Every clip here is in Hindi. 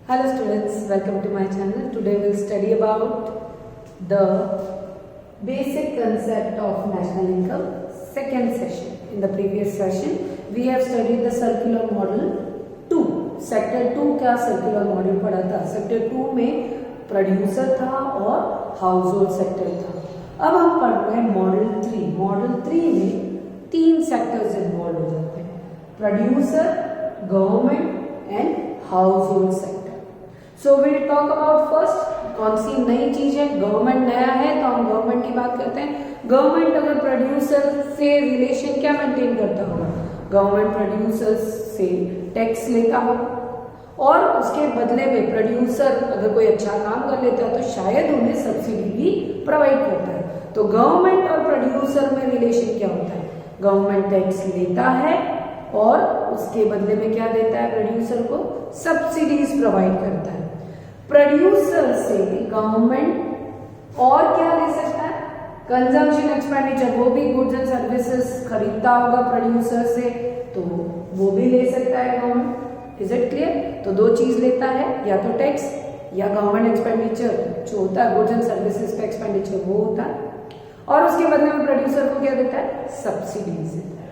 Hello students, welcome to my channel. Today we'll study about the basic concept of national income, second session. In the previous session, we have studied the circular model 2. Sector 2 का circular model पढ़ा था. Sector 2 में producer था और household sector था. अब हम पढ़ रहे हैं model 3. Model 3 में 3 sectors involved हो जाते हैं. Producer, government and household sector. So we'll talk about first कौन सी नई चीज है. गवर्नमेंट नया है तो हम गवर्नमेंट की बात करते हैं. गवर्नमेंट अगर प्रोड्यूसर से रिलेशन क्या मेंटेन करता होगा? गवर्नमेंट प्रोड्यूसर से टैक्स लेता होगा और उसके बदले में प्रोड्यूसर अगर कोई अच्छा काम कर लेता है तो शायद उन्हें सब्सिडी भी प्रोवाइड करता है. तो गवर्नमेंट और प्रोड्यूसर में रिलेशन क्या होता है? गवर्नमेंट टैक्स लेता है और उसके बदले में क्या देता है? प्रोड्यूसर को सब्सिडीज प्रोवाइड करता है. प्रोड्यूसर से गवर्नमेंट और क्या ले सकता है? कंजम्पशन एक्सपेंडिचर, वो भी गुड्स एंड सर्विसेज खरीदता होगा प्रोड्यूसर से तो वो भी ले सकता है गवर्नमेंट. Is it clear? तो दो चीज लेता है, या तो टैक्स या गवर्नमेंट एक्सपेंडिचर जो होता है गुड्स एंड सर्विसेज का एक्सपेंडिचर वो होता है और उसके बदले में प्रोड्यूसर को क्या देता है? सब्सिडीज देता है.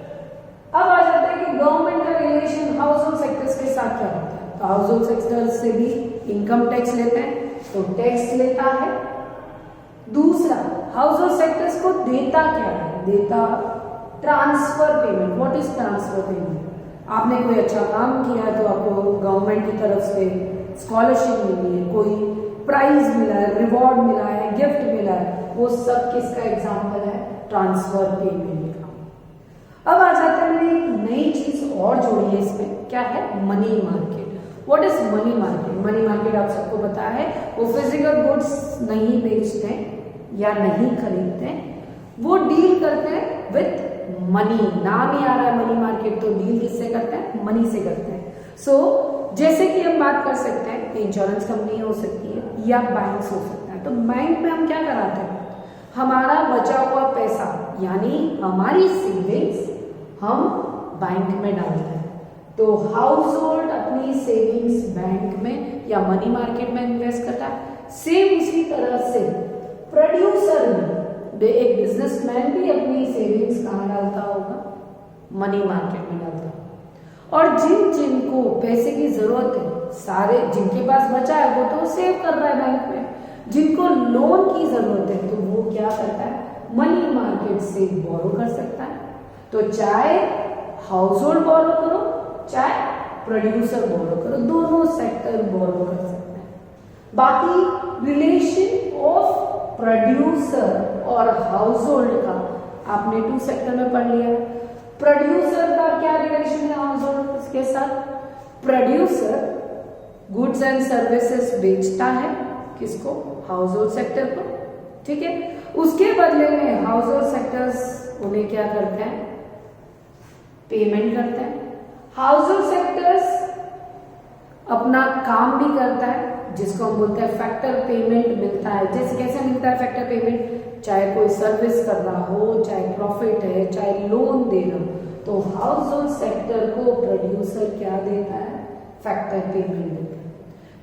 अब आ जाता है कि गवर्नमेंट का रिलेशन हाउस होल्ड सेक्टर्स के साथ क्या होता है. तो हाउस होल्ड सेक्टर्स से भी इनकम टैक्स लेते हैं तो टैक्स लेता है. दूसरा, हाउस होल्ड सेक्टर्स को देता क्या है? देता transfer payment. What is transfer payment? आपने कोई अच्छा काम किया तो आपको गवर्नमेंट की तरफ से स्कॉलरशिप मिली है, कोई प्राइज मिला है, रिवॉर्ड मिला है, गिफ्ट मिला है, वो सब किसका एग्जाम्पल है? ट्रांसफर पेमेंट का. अब आ जाता है एक नई चीज और जोड़ी है इसमें. क्या है? Money market. What is money market? Money market आप सबको पता है वो फिजिकल गुड्स नहीं बेचते हैं या नहीं खरीदते हैं, वो डील करते हैं विथ मनी. नाम ही आ रहा है मनी मार्केट, तो डील किससे करते हैं? मनी से करते हैं. सो जैसे कि हम बात कर सकते हैं इंश्योरेंस कंपनी हो सकती है या बैंक हो सकता है. तो बैंक में हम क्या कराते हैं? हमारा बचा हुआ पैसा यानी हमारी सेविंग्स हम बैंक में डालते हैं. तो हाउस होल्ड अपनी सेविंग्स बैंक में या मनी मार्केट में इन्वेस्ट करता है. सेम उसी तरह से प्रोड्यूसर भी, एक बिजनेसमैन भी अपनी सेविंग्स कहाँ डालता होगा? मनी मार्केट में डालता होगा. और जिन जिनको पैसे की जरूरत है, सारे जिनके पास बचा है वो तो सेव कर रहा है बैंक में. जिनको लोन की जरूरत है तो वो क्या करता है? मनी मार्केट से बोरो कर सकता है. तो चाहे हाउस होल्ड बोरो करो चाहे प्रोड्यूसर बोरो करो, दोनों सेक्टर बोरो कर सकते हैं. बाकी रिलेशन ऑफ प्रोड्यूसर और हाउस होल्ड का आपने 2 सेक्टर में पढ़ लिया. प्रोड्यूसर का क्या रिलेशन है हाउस होल्ड के साथ? प्रोड्यूसर गुड्स एंड सर्विसेज बेचता है किसको? हाउस होल्ड सेक्टर को. ठीक है. उसके बदले में हाउस होल्ड सेक्टर्स उन्हें क्या करते हैं? पेमेंट करते हैं. हाउस होल्ड सेक्टर्स अपना काम भी करता है जिसको हम बोलते हैं फैक्टर पेमेंट मिलता है. जैसे कैसे मिलता है फैक्टर पेमेंट? चाहे कोई सर्विस कर रहा हो, चाहे प्रॉफिट है, चाहे लोन दे रहा हो, तो हाउस होल्ड सेक्टर को प्रोड्यूसर क्या देता है? फैक्टर पेमेंट देता है.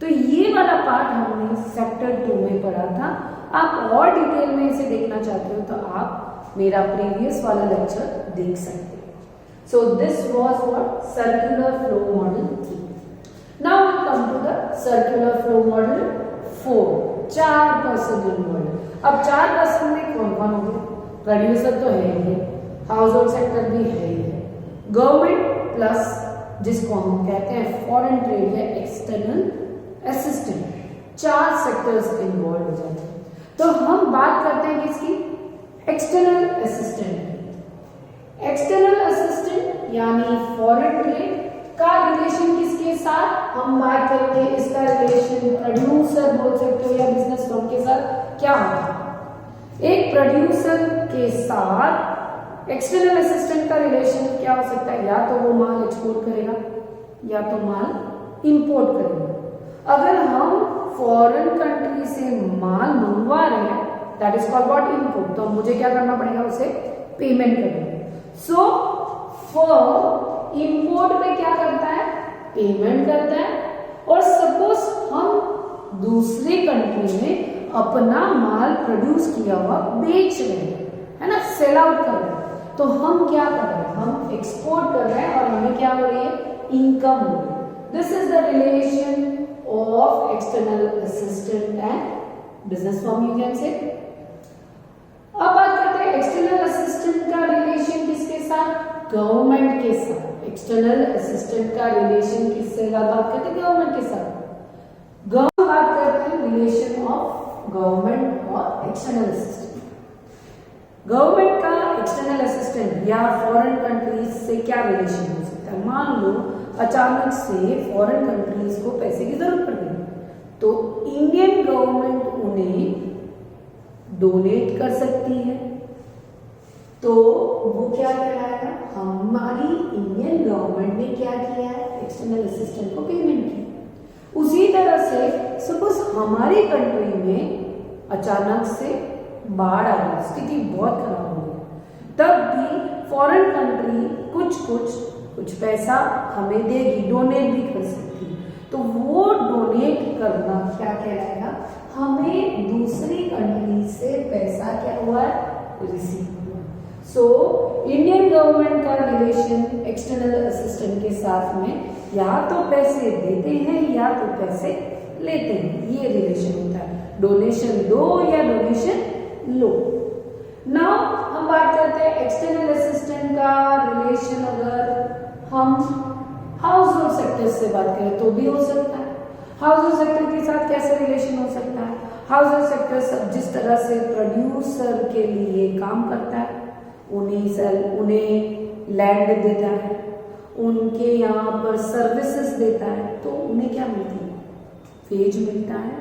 तो ये वाला पार्ट हमने सेक्टर 2 में पढ़ा था. आप और डिटेल में इसे देखना चाहते हो तो आप मेरा प्रीवियस वाला लेक्चर देख सकते हैं. So this was what? Circular flow model 3. Now we come to the circular flow model 4. 4 person involve. अब 4 पर्सन में कौन कौन होंगे? प्रोड्यूसर तो है ही, हाउस होल्ड सेक्टर भी है ही, गवर्नमेंट प्लस जिसको हम कहते हैं फॉरेन ट्रेड या एक्सटर्नल असिस्टेंट. 4 सेक्टर्स इन्वॉल्व हो जाते हैं. तो हम बात करते हैं किसकी? External assistant. एक्सटर्नल असिस्टेंट यानी फॉरेन ट्रेड का रिलेशन किसके साथ? हम बात करेंगे इसका रिलेशन प्रोड्यूसर बोल सकते हो या बिजनेस फर्म के साथ क्या होता है? एक प्रोड्यूसर के साथ एक्सटर्नल असिस्टेंट का रिलेशन क्या हो सकता है? या तो वो माल एक्सपोर्ट करेगा या तो माल इंपोर्ट करेगा. अगर हम फॉरेन कंट्री से माल मंगवा रहे हैं that is called what? Import. तो मुझे क्या करना पड़ेगा? उसे पेमेंट करना. सो फॉर इंपोर्ट में क्या करता है? पेमेंट करता है. और सपोज दूसरे कंट्री में अपना माल प्रोड्यूस किया हुआ बेच रहे हैं, है ना, सेल आउट कर रहे हैं। तो हम क्या कर रहे हैं, हम एक्सपोर्ट कर रहे हैं और हमें क्या हो रही है, इनकम हो रही है। This is the relation of external assistant and business firm, you can say. अब बात करते हैं एक्सटर्नल असिस्टेंट का रिलेशन किसके साथ, गवर्नमेंट के साथ। एक्सटर्नल असिस्टेंट का रिलेशन किससे बात करते हैं, गवर्नमेंट के साथ। बात करते हैं रिलेशन ऑफ गवर्नमेंट और एक्सटर्नल असिस्टेंट। गवर्नमेंट का एक्सटर्नल असिस्टेंट या फॉरेन कंट्रीज से क्या रिलेशन हो सकता है। मान लो अचानक से फॉरेन कंट्रीज को पैसे की जरूरत पड़ गई, तो इंडियन गवर्नमेंट उन्हें डोनेट कर सकती है, तो वो क्या कहलाएगा, हमारी इंडियन गवर्नमेंट ने क्या किया है, एक्सटर्नल असिस्टेंट को पेमेंट की। उसी तरह से सपोज हमारी कंट्री में अचानक से बाढ़ आ गई, स्थिति बहुत खराब हो गई, तब भी फॉरेन कंट्री कुछ पैसा हमें देगी, डोनेट भी कर सकती है। तो वो डोनेट करना क्या कहलाएगा, हमें दूसरी कंट्री से पैसा क्या हुआ है, रिसीव हुआ। सो इंडियन गवर्नमेंट का रिलेशन एक्सटर्नल असिस्टेंट के साथ में या तो पैसे देते हैं या तो पैसे लेते हैं, ये रिलेशन होता है। डोनेशन दो या डोनेशन लो। नाउ हम बात करते हैं एक्सटर्नल असिस्टेंट का रिलेशन। अगर हम हाउस होल्ड सेक्टर से बात करें तो भी हो सकता है। हाउस होल्ड सेक्टर के साथ कैसे रिलेशन हो सकता है, हाउस होल्ड सेक्टर सब जिस तरह से प्रोड्यूसर के लिए काम करता है, उन्हें लैंड देता है, उनके यहाँ पर सर्विसेज देता है, तो उन्हें क्या मिलती है, वेज मिलता है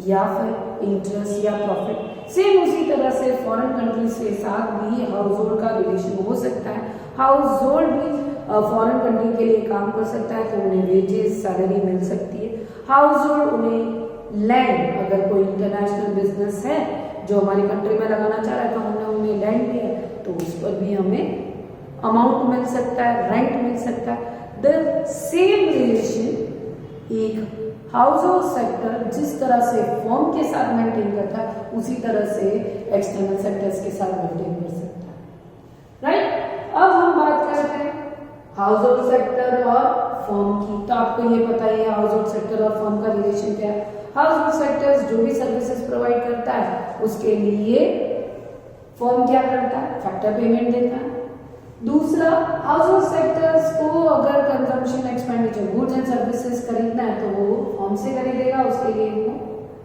या फिर इंटरेस्ट या प्रॉफिट। सेम उसी तरह से फॉरेन कंट्रीज के साथ भी हाउस होल्ड का रिलेशन हो सकता है। हाउस होल्ड भी फॉरेन कंट्री के लिए काम कर सकता है, तो उन्हें वेजेस सैलरी मिल सकती है। हाउस होल्ड उन्हें लैंड, अगर कोई इंटरनेशनल बिजनेस है जो हमारी कंट्री में लगाना चाह रहा है तो हमने उन्हें लैंड दिया, तो उस पर भी हमें अमाउंट मिल सकता है, रेंट मिल सकता है। द सेम रिलेशन एक हाउस होल्ड सेक्टर जिस तरह से फर्म के साथ मेंटेन करता है, उसी तरह से एक्सटर्नल सेक्टर्स के साथ मेंटेन कर सकता है, राइट। अब हम बात करते हैं हाउस होल्ड सेक्टर और फर्म की। तो आपको ये पता ही है हाउस होल्ड सेक्टर और फर्म का रिलेशन क्या है। हाउस होल्ड सेक्टर्स जो भी सर्विसेज प्रोवाइड करता है उसके लिए फर्म क्या करता है, फैक्टर पेमेंट देता है। दूसरा, हाउस होल्ड सेक्टर्स को अगर consumption expenditure goods and services खरीदना है तो वो फर्म से खरीदेगा, उसके लिए वो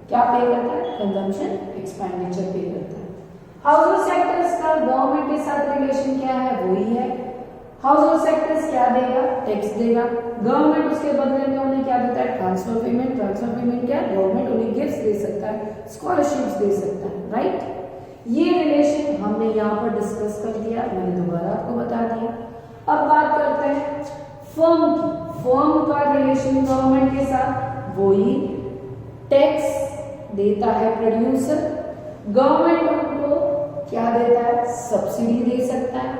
क्या पे करता है, कंजम्पशन एक्सपेंडिचर पे करता है। हाउस होल्ड सेक्टर्स का गवर्नमेंट के साथ रिलेशन क्या है, वही है। हाउस होल्ड सेक्टर्स क्या देगा, टैक्स देगा, गवर्नमेंट उसके बदले में उन्हें क्या देता है, ट्रांसफर पेमेंट। ट्रांसफर पेमेंट क्या है, गवर्नमेंट उन्हें गिफ्ट्स दे सकता है, स्कॉलरशिप्स दे सकता है, राइट। ये रिलेशन हमने यहाँ पर डिस्कस कर दिया, मैंने दोबारा आपको बता दिया। अब बात करते हैं फर्म की। फर्म का रिलेशन गवर्नमेंट के साथ वही, टैक्स देता है प्रोड्यूसर, गवर्नमेंट उनको क्या देता है, सब्सिडी दे सकता है,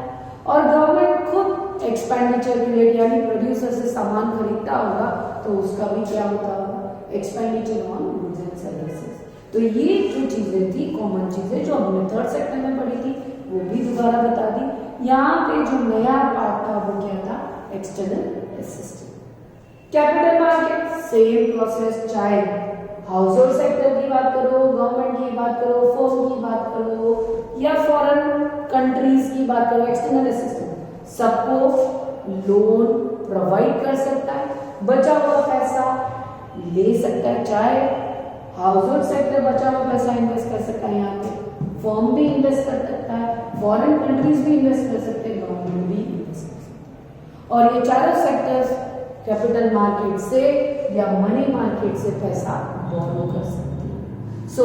और गवर्नमेंट खुद एक्सपेंडिचर रिलेट यानी प्रोड्यूसर से सामान खरीदता होगा तो उसका भी क्या होता होगा, expenditure on goods and services. तो ये जो चीजें थी, कॉमन चीजें जो हमने थर्ड सेक्टर में पढ़ी थी, वो भी दोबारा बता दी। यहाँ पे जो नया पार्ट था वो क्या था, external assistant. Capital market same process, चाहे हाउस होल्ड सेक्टर की बात करो, गवर्नमेंट की बात करो, फर्म की बात करो या फॉरेन कंट्रीज की बात करो, एक्सटर्नल असिस्टेंट सबको लोन प्रोवाइड कर सकता है, बचा हुआ पैसा ले सकता है। चाहे हाउस होल्ड सेक्टर बचा हुआ पैसा इन्वेस्ट कर सकता है, यहाँ पे फर्म भी इन्वेस्ट कर सकता है, फॉरेन कंट्रीज भी इन्वेस्ट कर सकते हैं, गवर्नमेंट भी इन्वेस्ट कर सकते हैं। और ये चारों सेक्टर्स कैपिटल मार्केट से या मनी मार्केट से पैसा बोरो कर सकती है। So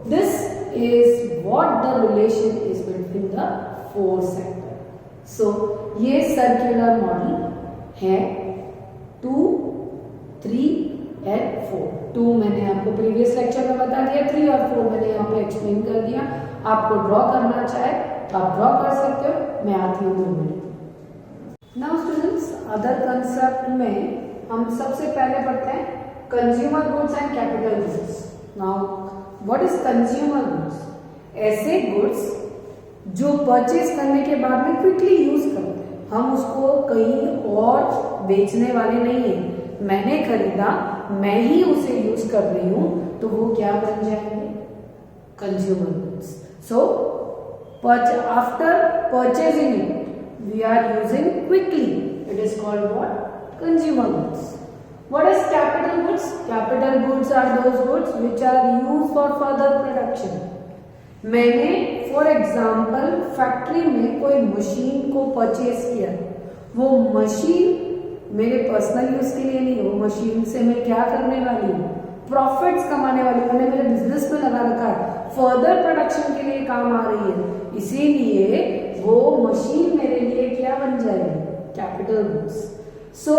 this is what the relation is between the four sector. So ये सर्कुलर मॉडल है 2, 3 एंड 4। 2 मैंने आपको प्रीवियस लेक्चर में बता दिया, 3 और 4 मैंने यहाँ पे एक्सप्लेन कर दिया। आपको ड्रॉ करना चाहे तो आप ड्रॉ कर सकते हो, मैं आती हूँ 2 minute. Now students, other concept में हम सबसे पहले पढ़ते हैं consumer goods and capital goods. Now what is consumer goods? ऐसे गुड्स जो परचेज करने के बाद में क्विकली यूज करते हैं, हम उसको कहीं और बेचने वाले नहीं है. मैंने खरीदा, मैं ही उसे यूज कर रही हूं, तो वो क्या बन जाएंगे? Consumer goods. So after purchasing it we are using quickly, it is called what? Consumer goods. What is capital goods? Capital goods are those goods which are used for further production. मैंने फॉर एग्जाम्पल फैक्ट्री में कोई मशीन को परचेज किया, वो मशीन मेरे पर्सनल यूज के लिए नहीं, वो मशीन से मैं क्या करने वाली हूँ? प्रॉफिट्स कमाने वाली. मैंने मेरे बिजनेस में लगा रखा है, फर्दर प्रोडक्शन के लिए काम आ रही है, इसीलिए वो मशीन मेरे लिए क्या बन जाएगी? Capital goods. सो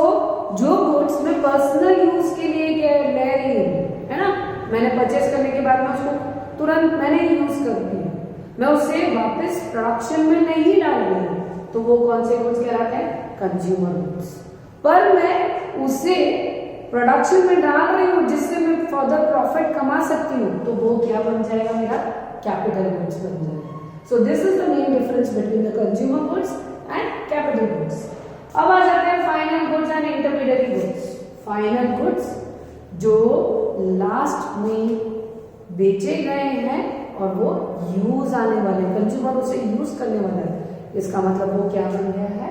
जो गुड्स मैं पर्सनल यूज के लिए ले रही हूँ, है ना, मैंने परचेज करने के बाद में उसको तुरंत मैंने यूज कर दिया, मैं उसे वापस प्रोडक्शन में नहीं डाल रही हूँ, तो वो कौन से गुड्स कहलाते हैं? Consumer goods. पर मैं उसे प्रोडक्शन में डाल रही हूँ जिससे मैं फर्दर प्रॉफिट कमा सकती हूँ, तो वो क्या बन जाएगा? मेरा कैपिटल गुड्स बन जाएगा. सो this is the main difference between the consumer goods and capital goods. अब आ जाते हैं final goods and intermediate goods. Final goods जो लास्ट में बेचे गए हैं और वो यूज आने वाले, कंज्यूमर उसे यूज करने वाला है, इसका मतलब वो क्या बन गया है?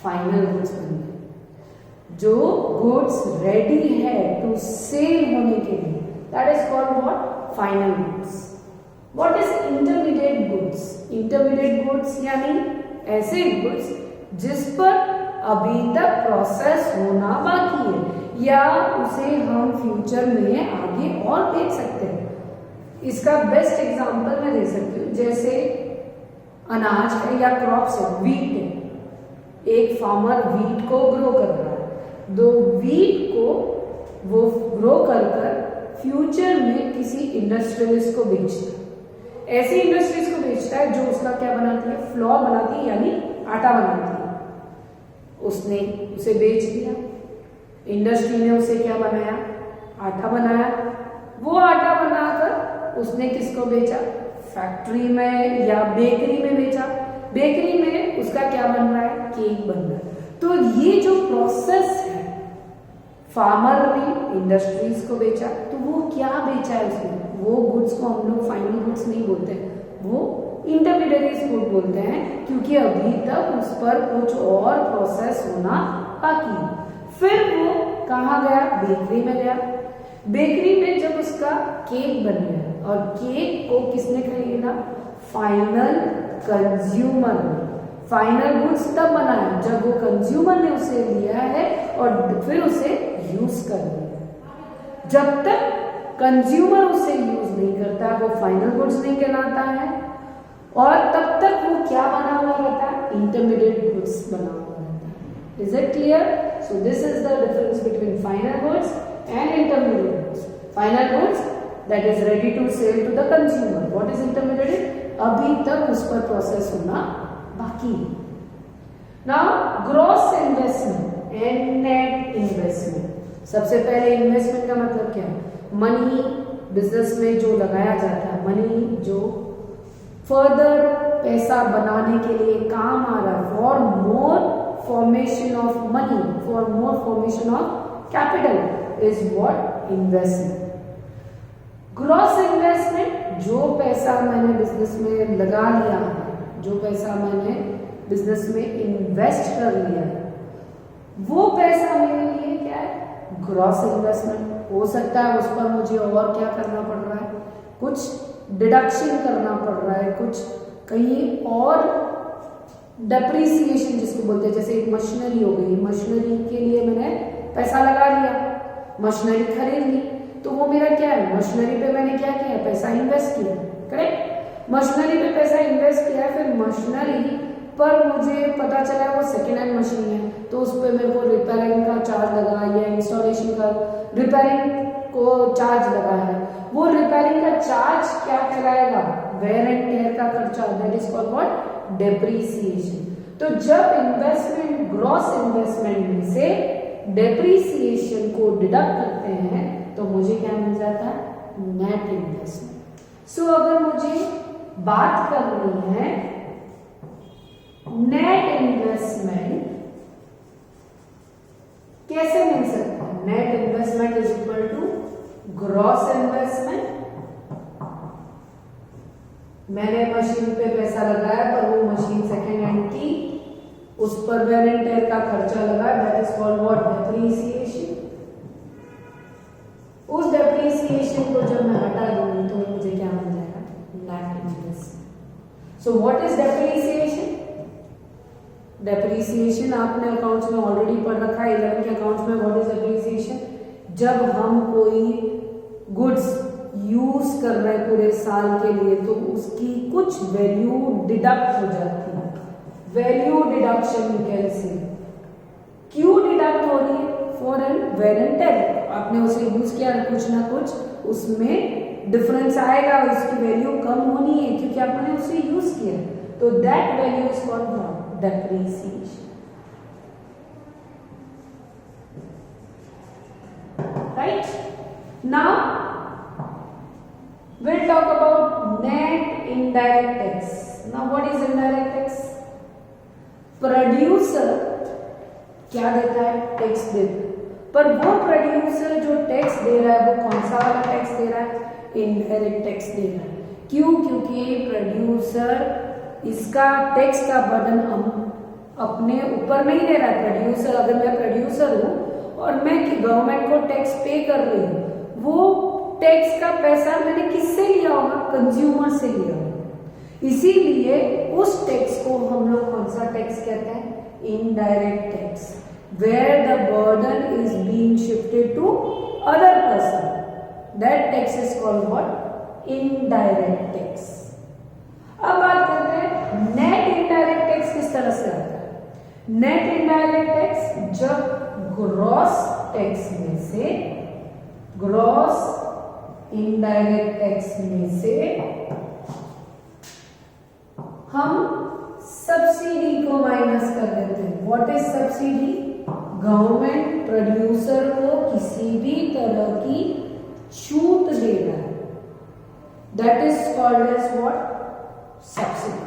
फाइनल गुड्स बन गया. जो गुड्स रेडी है टू सेल होने के लिए, that is called what? Final goods. What is intermediate goods? Intermediate goods यानी ऐसे गुड्स जिस पर अभी तक प्रोसेस होना बाकी है या उसे हम फ्यूचर में आगे और देख सकते हैं. इसका बेस्ट एग्जांपल मैं दे सकती हूँ, जैसे अनाज है या क्रॉप्स है, वीट है. एक फार्मर वीट को ग्रो कर रहा है, दो वीट को वो ग्रो कर फ्यूचर में किसी इंडस्ट्रियलिस्ट को बेचता है. ऐसी इंडस्ट्रीज को बेचता है जो उसका क्या बनाती है? फ्लोर बनाती है, यानी आटा बनाती है. उसने उसे बेच दिया, इंडस्ट्री ने उसे क्या बनाया? आटा बनाया. वो आटा बनाकर उसने किसको बेचा? फैक्ट्री में या बेकरी में बेचा. बेकरी में उसका क्या बन रहा है? केक बन रहा है. तो ये जो प्रोसेस है, फार्मर ने इंडस्ट्रीज को बेचा, तो वो क्या बेचा है उसने? वो गुड्स को हम लोग फाइनल गुड्स नहीं बोलते, वो इंटरमीडिएट गुड बोलते हैं, क्योंकि अभी तक उस पर कुछ और प्रोसेस होना बाकी है. फिर वो कहाँ गया? बेकरी में गया. बेकरी में जब उसका केक बन गया और केक को किसने खरीदा? Final consumer. फाइनल गुड्स तब बना है जब वो कंज्यूमर ने उसे लिया है और फिर उसे यूज कर लिया. जब तक कंज्यूमर उसे यूज नहीं करता वो फाइनल गुड्स नहीं कहलाता है, और तब तक वो क्या बना हुआ रहता है? इंटरमीडिएट गुड्स बना हुआ रहता है. Is it clear? So this is the difference between final goods and intermediate goods. Final goods that is ready to sell to the consumer. What is intermediate? अभी तक उस पर प्रोसेस होना बाकी है. Now gross investment and net investment. सबसे पहले इन्वेस्टमेंट का मतलब क्या है? मनी बिजनेस में जो लगाया जाता है, मनी जो फर्दर पैसा बनाने के लिए काम आ रहा है, for more formation of money, for more formation of capital is what? Investment. Gross investment, जो पैसा मैंने बिजनेस में लगा लिया है, जो पैसा मैंने बिजनेस में इन्वेस्ट कर लिया है, वो पैसा मेरे लिए क्या है? Gross investment. हो सकता है उस पर मुझे और क्या करना पड़ रहा है? कुछ डिडक्शन करना पड़ रहा है, कुछ कहीं और डेप्रिसिएशन जिसको बोलते हैं, जैसे एक मशीनरी हो गई, मशीनरी के लिए मैंने पैसा लगा लिया, मशीनरी खरीद ली, तो वो मेरा क्या है? मशीनरी पे मैंने क्या किया? पैसा इन्वेस्ट किया. करेक्ट? मशीनरी पे पैसा इन्वेस्ट किया, फिर मशीनरी पर मुझे पता चला वो सेकेंड हैंड मशीन है, तो उस पर मेरे को रिपेयरिंग का चार्ज लगा या इंस्टॉलेशन का रिपेयरिंग को चार्ज लगा है. वो रिपेयरिंग का चार्ज क्या कहलाएगा? वेयर एंड टेयर का खर्चा. That is called what? Depreciation. तो जब इन्वेस्टमेंट ग्रॉस इन्वेस्टमेंट में से डेप्रिसिएशन को डिडक्ट करते हैं तो मुझे क्या मिल जाता है नेट इन्वेस्टमेंट। सो अगर मुझे बात करनी है नेट इन्वेस्टमेंट कैसे मिल सकता है, net investment is equal to gross investment. मैंने मशीन पे पैसा लगाया पर वो मशीन सेकेंड हैंड थी, उस पर वेयर एंड टेयर का खर्चा लगा, that is called what depreciation. उस डेप्रीसिएशन को जब मैं हटा दूंगी तो मुझे क्या मिल जाएगा net investment. So what is depreciation? Depreciation आपने अकाउंट्स में ऑलरेडी पढ़ रखा है 11 के अकाउंट्स में। What is depreciation? जब हम कोई गुड्स यूज कर रहे हैं पूरे साल के लिए तो उसकी कुछ वैल्यू डिडक्ट हो जाती है, value deduction you can say. क्यों डिडक्ट हो रही है? For an wear and tear, आपने उसे यूज किया, कुछ ना कुछ उसमें डिफरेंस आएगा, उसकी वैल्यू कम होनी है क्योंकि आपने उसे यूज किया, तो that value is called depreciation. Right? Now we'll talk about net indirect tax. Now what is indirect tax? Producer क्या देता है? टैक्स देता है, पर वो प्रोड्यूसर जो टैक्स दे रहा है वो कौन सा वाला टैक्स दे रहा है? इनडायरेक्ट टैक्स दे रहा है। क्यों? क्योंकि प्रोड्यूसर इसका टैक्स का बर्डन अपने ऊपर नहीं ले रहा है। प्रोड्यूसर, अगर मैं प्रोड्यूसर हूं और मैं गवर्नमेंट को टैक्स पे कर रही हूँ, वो टैक्स का पैसा मैंने किससे लिया होगा? कंज्यूमर से लिया होगा। इसीलिए उस टैक्स को हम लोग कौन सा टैक्स कहते हैं? Indirect tax, where the burden is being shifted to other person, that tax is called what? Indirect tax. अब बात करते हैं नेट इनडायरेक्ट टैक्स किस तरह से आता है। नेट इनडायरेक्ट टैक्स जब ग्रॉस टैक्स में से, ग्रॉस इनडायरेक्ट टैक्स में से हम सब्सिडी को माइनस कर देते हैं। What is subsidy? Government producer को किसी भी तरह की छूट दे रहा है, that is called as what? Subsidy.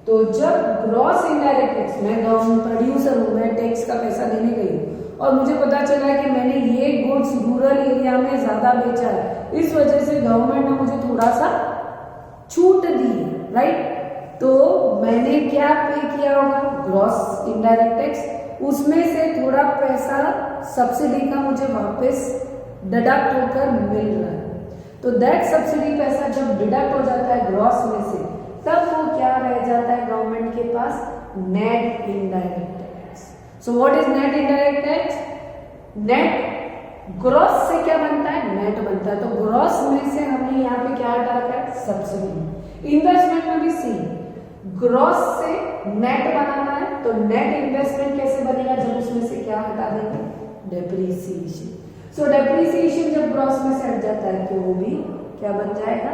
तो जब ग्रॉस इनडायरेक्ट टैक्स, मैं गवर्नमेंट प्रोड्यूसर हूं, मैं टैक्स का पैसा देने गई हूं और मुझे पता चला कि मैंने ये गुड्स रूरल एरिया में ज्यादा बेचा है, इस वजह से गवर्नमेंट ने मुझे थोड़ा सा छूट दी है, राइट? तो मैंने क्या पे किया होगा? ग्रॉस इनडायरेक्ट टैक्स, उसमें से थोड़ा पैसा सब्सिडी का मुझे वापस डिडक्ट होकर मिल रहा है। तो दैट सब्सिडी पैसा जब डिडक्ट हो जाता है ग्रॉस में से, तब वो क्या रह जाता है गवर्नमेंट के पास? Net indirect tax. So what is net indirect tax? Net gross से क्या बनता है? नेट बनता है। तो ग्रॉस में से हमने यहाँ पे क्या हटा रखा है? सब्सिडी। इन्वेस्टमेंट में भी सेम, ग्रॉस से नेट बनाना है, तो नेट इन्वेस्टमेंट कैसे बनेगा? जब उसमें से क्या हटा देंगे? डेप्रीसिएशन। सो डेप्रीसिएशन जब ग्रॉस में से हट जाता है तो वो भी क्या बन जाएगा?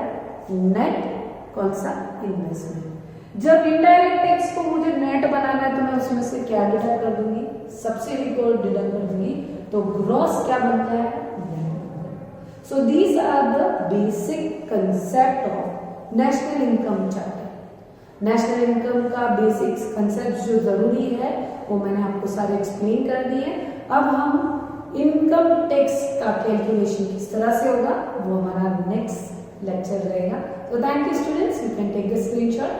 नेट कौन सा? इन्वेस्टमेंट। जब इनडायरेक्ट टैक्स को मुझे नेट बनाना है तो मैं उसमें से क्या डिडक्ट कर दूंगी? सब्सिडी को डिडक्ट कर दूंगी, तो ग्रॉस क्या बन जाएगा? So these are the basic concept of national income charter. National income का बेसिक कंसेप्ट जो जरूरी है वो मैंने आपको सारे एक्सप्लेन कर दिए। अब हम इनकम टैक्स का कैलकुलेशन किस तरह से होगा वो हमारा नेक्स्ट लेक्चर रहेगा। So thank you students, you can take the screenshot.